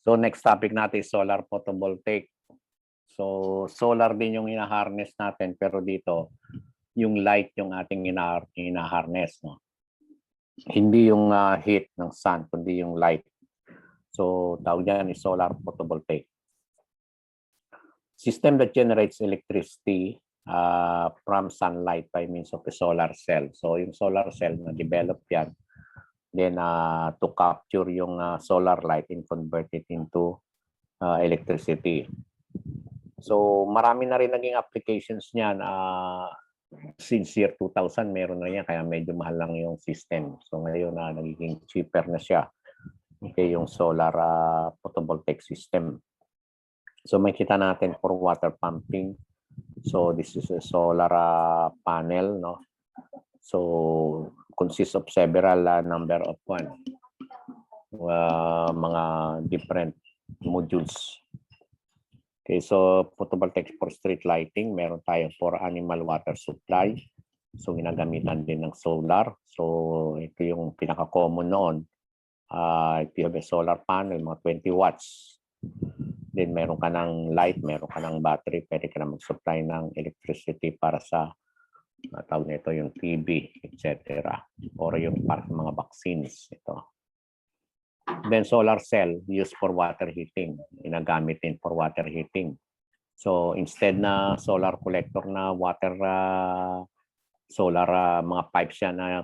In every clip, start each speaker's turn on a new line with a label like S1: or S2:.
S1: So next topic natin is solar photovoltaic. So solar din yung ina-harness natin, pero dito yung light yung ating ina-harness, no? Hindi yung heat ng sun, kundi yung light. So tawag yan is solar photovoltaic. System that generates electricity from sunlight by means of a solar cell. So yung solar cell na develop yan, then to capture yung solar light and convert it into electricity. So marami na rin naging applications niyan. Since year 2000 meron na yan, kaya medyo mahal lang yung system. So ngayon nagiging cheaper na siya. Okay, yung solar photovoltaic system. So makita natin for water pumping. So this is a solar panel, no? So consists of several number of mga different modules. Okay, so photovoltaic for street lighting, meron tayo for animal water supply. So ginagamitan din ng solar. So ito yung pinaka-common noon. If you have a solar panel, mga 20 watts. Then meron ka ng light, meron ka ng battery, pwede ka na mag-supply ng electricity para sa tawag nito yung TV, etc. Or yung para sa mga vaccines. Ito. Then solar cell used for water heating. Ginagamit din for water heating. So instead na solar collector na water, solar mga pipes yan na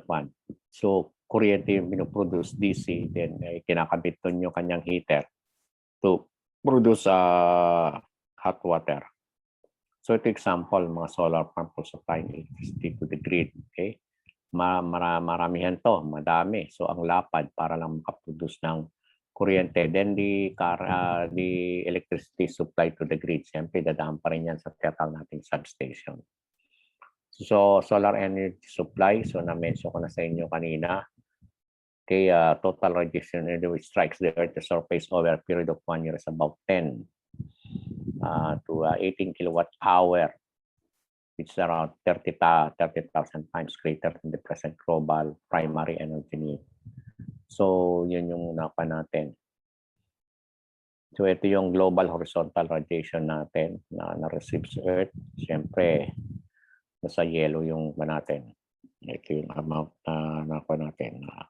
S1: so kuryente yung pinoproduce DC, then kinakabit doon yung kanyang heater to produce hot water. So ito example, mga solar pump for supplying electricity to the grid. Okay? Maramihan to, madami. So ang lapad para lang makaproduce ng kuryente. Then the electricity supply to the grid. Siyempre, dadaan pa rin yan sa tinatawag nating substation. So solar energy supply, so na-mention ko na sa inyo kanina. Okay, total radiation energy which strikes the Earth's surface over a period of 1 year is about 10 to 18 kilowatt hour, which is around 30,000 times greater than the present global primary energy need. So, yun yung napa natin. So, ito yung global horizontal radiation natin na na-receive sa Earth. Siyempre, nasa yellow yung natin. Ito yung amount na napa natin na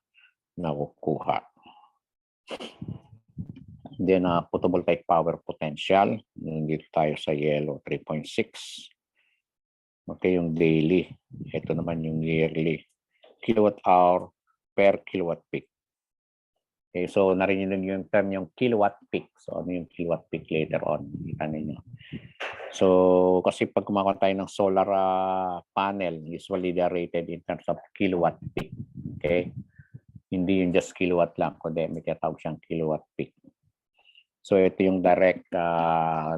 S1: nakukuha. Then, photovoltaic power potential. Dito tayo sa yellow, 3.6. Okay, yung daily. Ito naman yung yearly. Kilowatt hour per kilowatt peak. Okay, so narinig yung term yung kilowatt peak. So ano yung kilowatt peak later on? Kita ninyo. So kasi pag kumakuha tayo ng solar panel, usually they are rated in terms of kilowatt peak. Okay? Hindi yung just kilowatt lang, kundi may tinatawag siyang kilowatt peak. So ito yung direct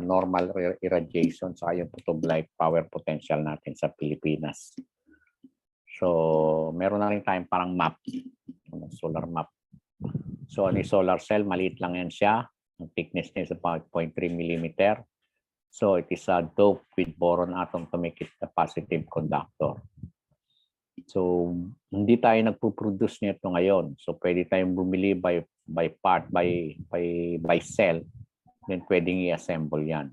S1: normal irradiation sa yung photovoltaic power potential natin sa Pilipinas. So meron na rin tayong parang map, solar map. So ang solar cell, maliit lang yan siya. Ang thickness niya is about 0.3 mm. So it is doped with boron atom to make it a positive conductor. So hindi tayo nagpo-produce nito ngayon. So pwede tayong bumili by cell, then pwedeng i-assemble yan.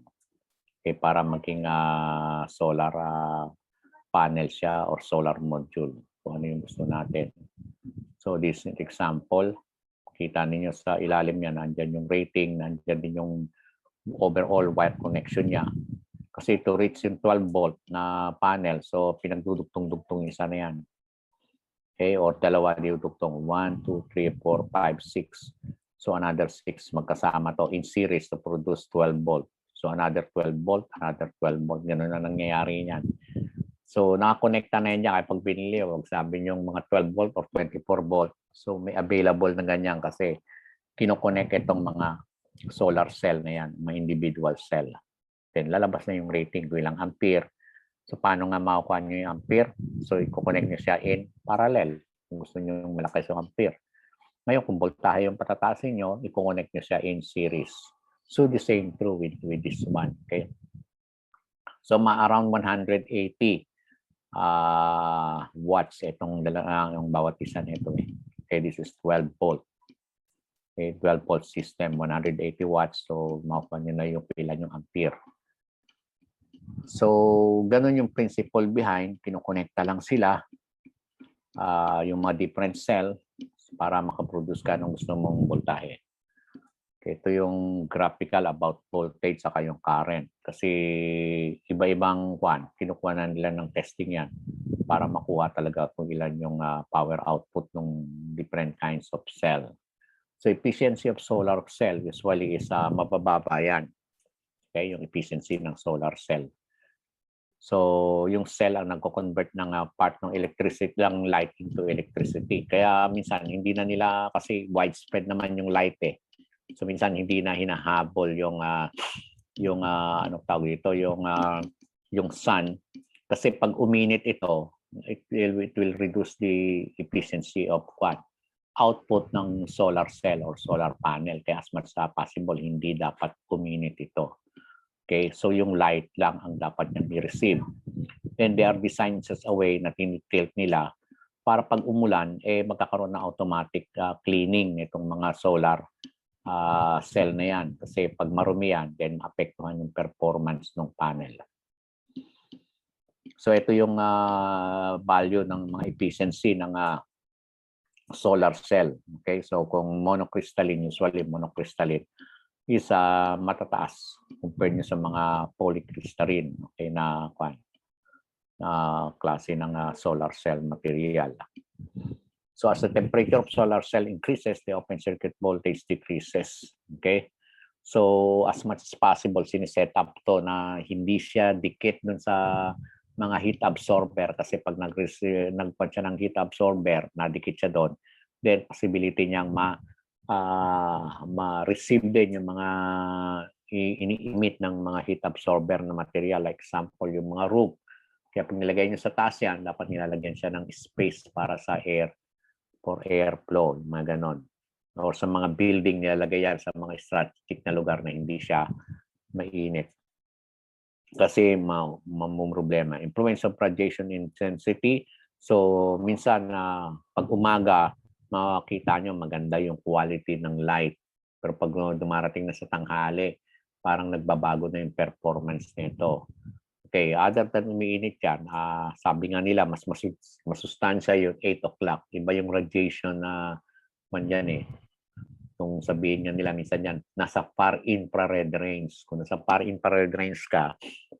S1: Okay, para maging solar panel siya or solar module. Kung ano yung gusto natin. So this is an example. Kita niyo sa ilalim niya, nandyan yung rating, nandyan din yung overall wire connection niya. Kasi to reach yung 12 volt na panel, so pinagdudugtong-dugtong isa na yan. Okay, or dalawa dudugtong. 1, 2, 3, 4, 5, 6. So another 6 magkasama to in series to produce 12 volt. So another 12 volt, another 12 volt. Ganun na nangyayari niyan. So nakakonekta na yan dyan. Kaya pag binili, wag sabi nyo mga 12 volt or 24 volt. So may available na ganyan kasi kinoconnect itong mga solar cell na yan, mga individual cell. Then lalabas na yung rating kung ilang ampere. So paano nga makukuha nyo yung ampere? So i-connect nyo siya in parallel kung gusto nyo yung malakas yung ampere. Ngayon kung voltahe yung patatasin nyo, i-connect nyo siya in series. So the same true with this one. Okay? So around 180 watts itong yung bawat isa nito. Okay, this is 12 volt. Okay, 12-volt system, 180 watts. So, makuha nyo na yung ilan yung ampere. So, ganun yung principle behind. Kinukonekta lang sila, yung mga different cell para makaproduce ka ng gusto mong voltahe. Okay, ito yung graphical about voltage saka yung current. Kasi iba-ibang kinukuha na nila ng testing yan para makuha talaga kung ilan yung power output ng different kinds of cell. So efficiency of solar cell usually is mabababa yan. Okay, yung efficiency ng solar cell. So yung cell ang nagko-convert ng part ng electricity ng light into electricity. Kaya minsan hindi na nila kasi widespread naman yung light eh. So minsan hindi na hinahabol yung ano tawag dito, yung sun kasi pag uminit ito, it will reduce the efficiency of output ng solar cell or solar panel. Kaya as much as possible hindi dapat uminit ito. Okay, so yung light lang ang dapat niyang i-receive. And they are designed such a way na tinitilt nila para pag umulan magkakaroon ng automatic cleaning nitong mga solar cell na yan. Kasi pag marumi yan, then apektuhan yung performance ng panel. So ito yung value ng mga efficiency ng solar cell. Okay, so kung monocrystalline, usually monocrystalline is matataas compared nyo sa mga polycrystalline, okay, na klase ng solar cell material. So as the temperature of solar cell increases, the open circuit voltage decreases. Okay? So as much as possible, siniset up to na hindi siya dikit dun sa mga heat absorber kasi pag nagpan siya ng heat absorber, nadikit siya doon, then possibility niyang ma-receive din yung mga ini-emit ng mga heat absorber na material, like example yung mga roof. Kaya pag nilagay niyo sa taas yan, dapat nilalagyan siya ng space para sa air, for airflow, mga ganon. Or sa mga building, nilalagay yan sa mga strategic na lugar na hindi siya mainit. Kasi problema. Influence of radiation intensity. So, minsan pag umaga, makikita nyo maganda yung quality ng light. Pero pag dumarating na sa tanghali, parang nagbabago na yung performance nito. Okay, other than umiinit yan, sabi nga nila, mas masustansya yung 8 o'clock. Iba yung radiation na yan eh. Kung sabihin nga nila, minsan yan, nasa far infrared range. Kung nasa far infrared range ka,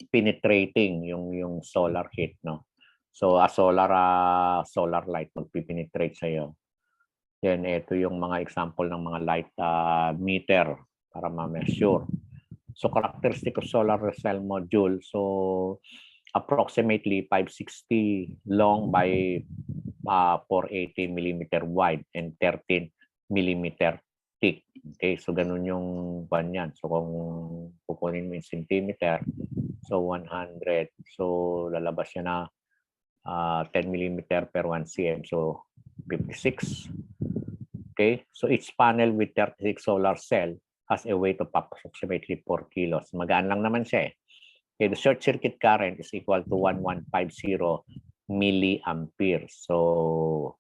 S1: penetrating yung solar heat, no? So, solar light magpipenetrate sa'yo. Then, ito yung mga example ng mga light meter para ma-measure. So characteristic of solar cell module, so approximately 560 long by 480 millimeter wide and 13 millimeter thick. Okay, so ganun yung yan. So kung kukunin mo yung centimeter, so 100. So lalabas siya na 10 millimeter per 1 cm, so 56. Okay, so each panel with 36 solar cell has a weight of approximately 4 kilos. Magaan lang naman siya eh. Okay, the short circuit current is equal to 1150 milliamperes. So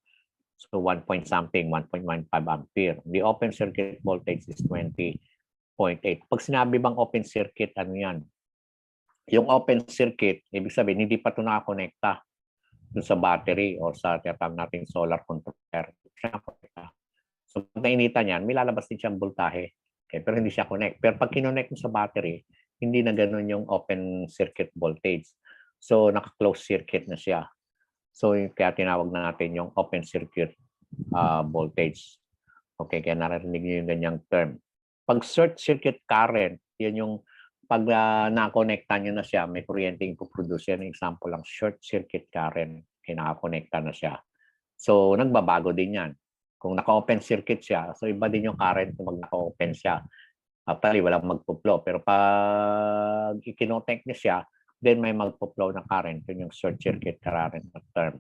S1: 1 point something, 1.15 ampere. The open circuit voltage is 20.8. Pag sinabi bang open circuit, ano yan? Yung open circuit, ibig sabihin, hindi pa ito nakakonekta dun sa battery o sa tinatawag nating solar controller. So pag nainitan yan, may lalabas din siyang voltahe. Okay, pero hindi siya connect. Pero pag kinonect mo sa battery, hindi na ganun yung open circuit voltage. So, naka-close circuit na siya. So, kaya tinawag na natin yung open circuit voltage. Okay, kaya narinig niyo yung ganyang term. Pag short circuit current, yan yung pag na-connecta nyo na siya, may kuryente yung puproduce. Yan example lang, short circuit current. Kaya naka-connecta na siya. So, nagbabago din yan. Kung naka-open circuit siya, so iba din yung current kung naka-open siya. Actually, walang magpo-flow. Pero pag i-connect niya siya, then may magpo-flow ng current. Yun yung short circuit current na term.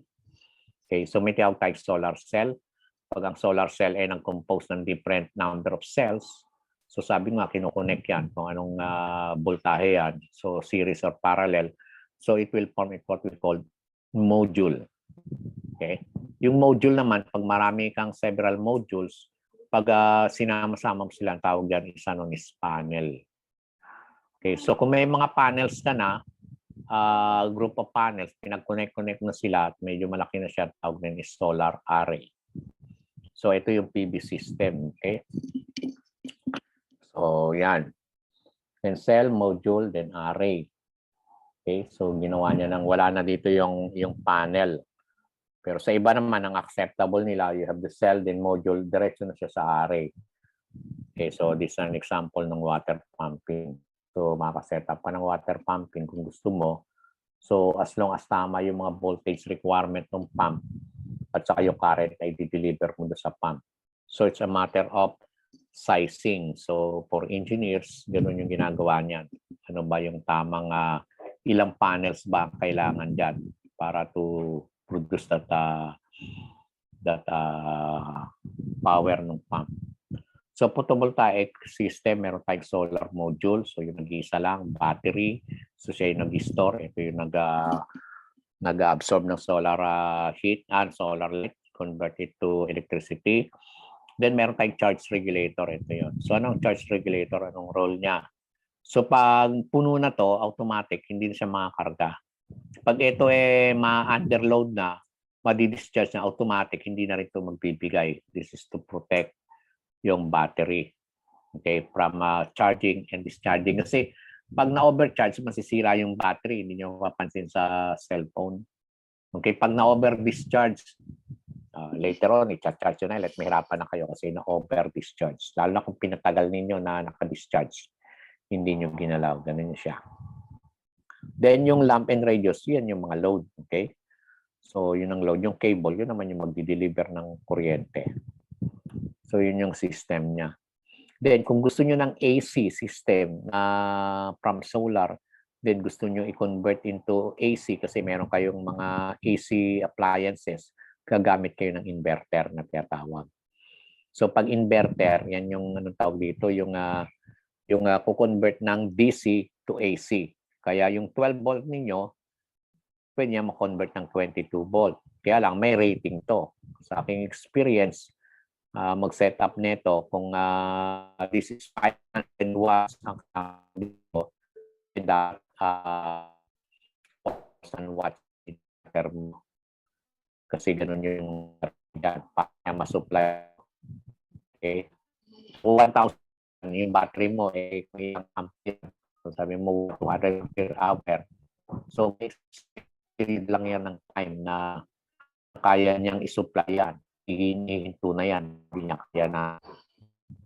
S1: Okay, so may tiyawag tayo solar cell. Pag ang solar cell ay nag-compose ng different number of cells, so sabi nga, kinoconnect yan kung anong voltahe yan. So series or parallel. So it will form what we call module. Okay? Yung module naman, pag marami kang several modules, pag sinama-sama mo sila, ang tawag dyan, isa nun is panel. Okay, so kung may mga panels ka na, group of panels, pinag-connect na sila at medyo malaki na siya, tawag din is solar array. So ito yung PV system. Okay, so yan. Then cell, module, then array. Okay, so ginawa niya nang wala na dito yung panel. Pero sa iba naman, ang acceptable nila, you have the cell, then module, diretso na siya sa array. Okay, so this is an example ng water pumping. So makaset up ka ng water pumping kung gusto mo. So as long as tama yung mga voltage requirement ng pump at saka yung current ay di-deliver mo sa pump. So it's a matter of sizing. So for engineers, ganoon yung ginagawa niyan. Ano ba yung tamang ilang panels ba ang kailangan diyan para to produce that power ng pump. So photovoltaic system, meron tayong solar module. So yung nag-iisa lang, battery. So siya yung nag-store. Ito yung nag-absorb ng solar heat and solar light, convert it to electricity. Then meron tayong charge regulator. Ito yun. So anong charge regulator? Anong role niya? So pag puno na to, automatic, hindi na siya makakarga. Pag ito ma-underload na, madi-discharge na automatic, hindi na rin ito magbibigay. This is to protect yung battery, okay, from charging and discharging. Kasi pag na-overcharge, masisira yung battery. Hindi nyo mapapansin sa cellphone. Okay, pag na-over-discharge, later on, i-charge nyo na. Let mahirapan na kayo kasi na-over-discharge. Lalo na kung pinatagal ninyo na naka-discharge, hindi nyo ginalaw. Ganun siya. Then yung lamp and radius, yan yung mga load. Okay? So yun ang load. Yung cable, yun naman yung magdi-deliver ng kuryente. So yun yung system niya. Then kung gusto nyo ng AC system from solar, then gusto nyo i-convert into AC kasi meron kayong mga AC appliances, gagamit kayo ng inverter na tinatawag. So pag inverter, yan yung anong tawag dito, yung ku-convert ng DC to AC. Kaya yung 12 volt ninyo, pwede niya ma-convert ng 22 volt. Kaya lang, may rating to. Sa aking experience, mag-set up nito kung this is 500 watts ang dito, that 1,000 watts per mo. Kasi ganun yung para ma-supply. Okay? 1,000 yung battery mo, kung ilang ampere. So, sabi mo, 200 per hour. So, period lang yan ng time na kaya niyang isupply yan. Hihinto na yan. Hindi niya kaya na.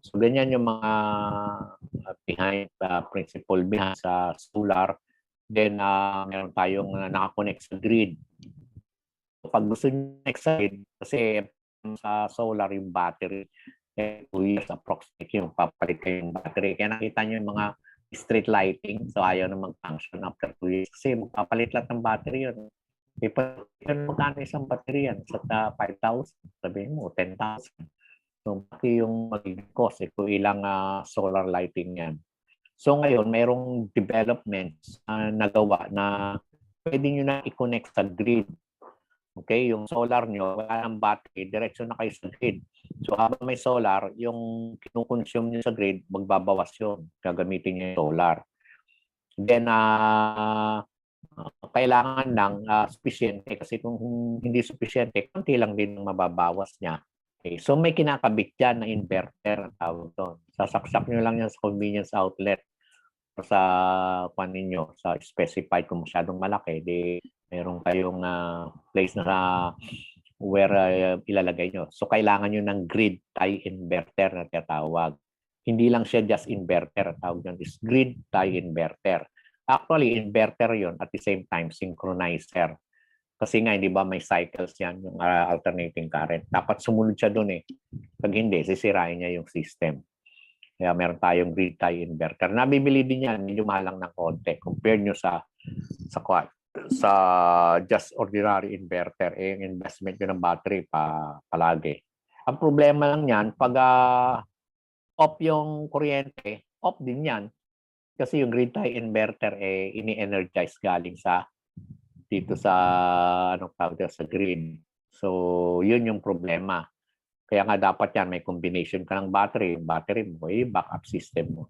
S1: So, ganyan yung mga principle behind sa solar. Then, meron tayong nakakonect sa grid. So, pag gusto niyo sa grid, kasi sa solar yung battery, 2 years approximate yung papalit kayo yung battery. Kaya nakita nyo yung mga street lighting, so ayaw na mag-function after 2 years. Kasi magpapalit lahat ng battery yun. Magkano isang battery yan? Sa 5,000, sabihin mo, 10,000. So, pati yung magiging cost, kung ilang solar lighting yan. So, ngayon, mayroong developments nagawa na pwede nyo na i-connect sa grid. Okay, yung solar nyo, wala ng battery, diretso na kayo sa grid. So habang may solar, yung kinukonsume nyo sa grid, magbabawas yun. Gagamitin nyo yung solar. Then, kailangan lang sufficiente kasi kung hindi sufficiente, konti lang din ang mababawas niya. Okay, so may kinakabit dyan na inverter ang tawag doon. Sasaksak nyo lang yan sa convenience outlet o sa ninyo, sa specified kung masyadong malaki, di meron kayong place na where ilalagay nyo. So, kailangan nyo ng grid tie inverter na tinatawag. Hindi lang siya just inverter. Tawag nyo is grid tie inverter. Actually, inverter yon at the same time, synchronizer. Kasi nga, di ba, may cycles yan, yung alternating current. Dapat sumunod siya doon eh. Pag hindi, sisirain niya yung system. Kaya meron tayong grid tie inverter. Nabibili din yan, medyo malang ng konti. Compare nyo sa just ordinary inverter, yung investment nyo ng battery palagi. Ang problema lang yan, pag off yung kuryente, off din yan. Kasi yung grid tie inverter, ini-energize galing dito sa, sa grid. So, yun yung problema. Kaya nga dapat yan, may combination ka ng battery. Yung battery mo, backup system mo.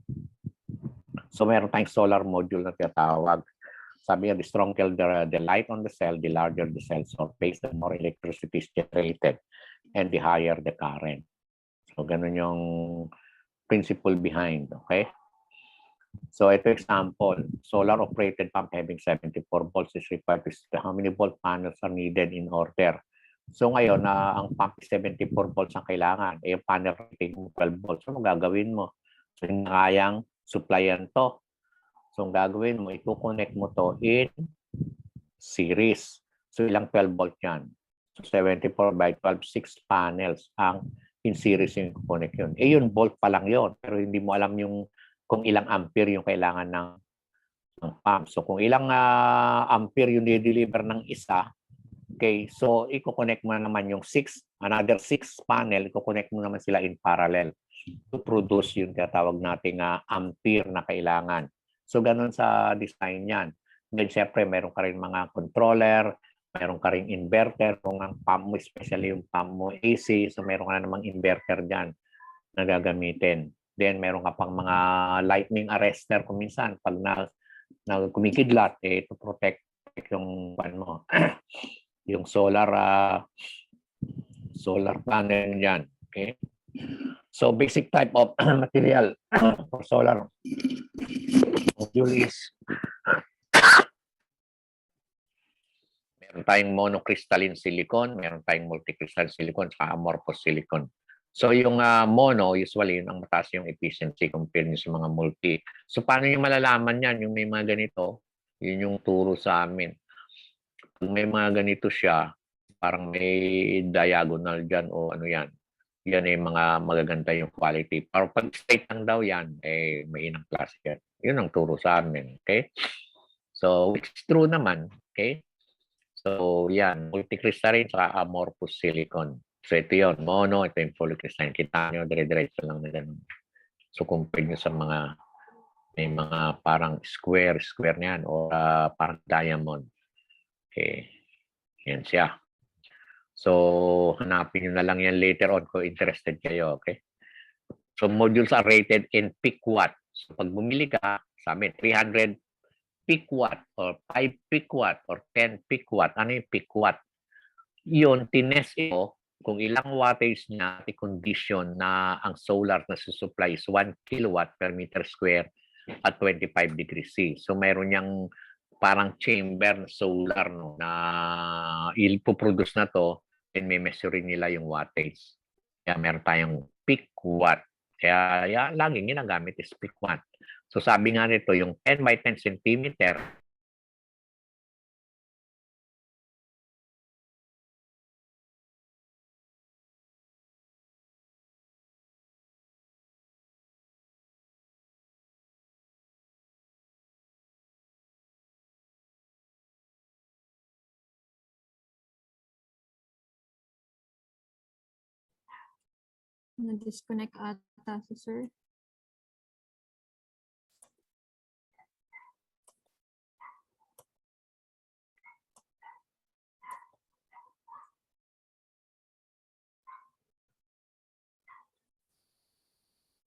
S1: So meron tayong solar module na tinatawag. Sabi nga, the stronger the light on the cell, the larger the cell surface, the more electricity is generated, and the higher the current. So ganun yung principle behind, okay? So ito example, solar operated pump having 74 volts is required to see how many volt panels are needed in order. So ngayon, ang pump 74 volts ang kailangan. Yung panel rating 12 volts. So magagawin mo. So yung kayang supplyan to. So ang gagawin mo, i-connect mo to in series. So ilang 12 volt yan? So 74 by 12, 6 panels ang in series yung connect yun. Yun, volt pa lang yun. Pero hindi mo alam yung kung ilang ampere yung kailangan ng pump. So kung ilang ampere yung i-deliver ng isa, okay, so i-connect mo naman yung another 6 panel, i-connect mo naman sila in parallel to produce yung tinatawag nating ampere na kailangan. So ganun sa design yan. Then syempre meron ka rin mga controller, meron ka rin inverter, kung ang pump mo, especially yung pump mo AC, so meron ka na namang inverter dyan na gagamitin. Then meron ka pang mga lightning arrester kung minsan pag kumikidlat, to protect yung mo yung solar panel yan. Okay? So basic type of material for solar module is meron tayong monocrystalline silicon, meron tayong multicrystalline silicon, at amorphous silicon. So yung mono, usually yun ang mataas yung efficiency compared sa mga multi. So paano yung malalaman yan? Yung may mga ganito, yun yung turo sa amin. Kung may mga ganito siya, parang may diagonal dyan o ano yan. Yan ay mga magaganda yung quality. Pero pag straight lang daw yan, may inang klase yan. Yun ang turo sa amin. Okay? So, which is true naman. Okay? So, yan. Multicrystalline sa amorphous silicon. So, ito yun. Mono, ito yung polycrystalline. Kita nyo, dire-diretso lang na ganun. So, compare nyo sa mga may mga parang square na yan o parang diamond. Okay. Yan siya. So, hanapin nyo na lang yan later on kung interested kayo. Okay? So, modules are rated in peak watt. So, pag bumili ka, sa amin, 300 peak watt or 5 peak watt or 10 peak watt. Ano yung peak watt? Yun, tinest mo kung ilang wattage niya at condition na ang solar na susupply is 1 kilowatt per meter square at 25 degrees C. So, mayroon niyang parang chamber na solar no, na ipoproduce na to and may measuring nila yung wattage. Kaya meron tayong peak watt. Kaya laging ginagamit is peak watt. So sabi nga nito, yung 10 by 10 centimeter,
S2: Na-disconnect ata si sir.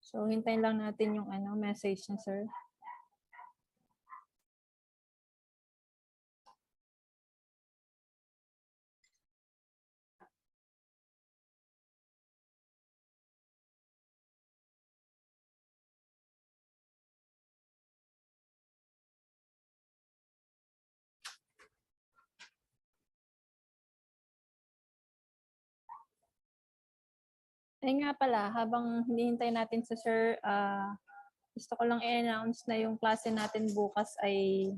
S2: So, hintayin lang natin yung message niya, sir. Ay nga pala, habang hinihintay natin si sir, gusto ko lang i-announce na yung klase natin bukas ay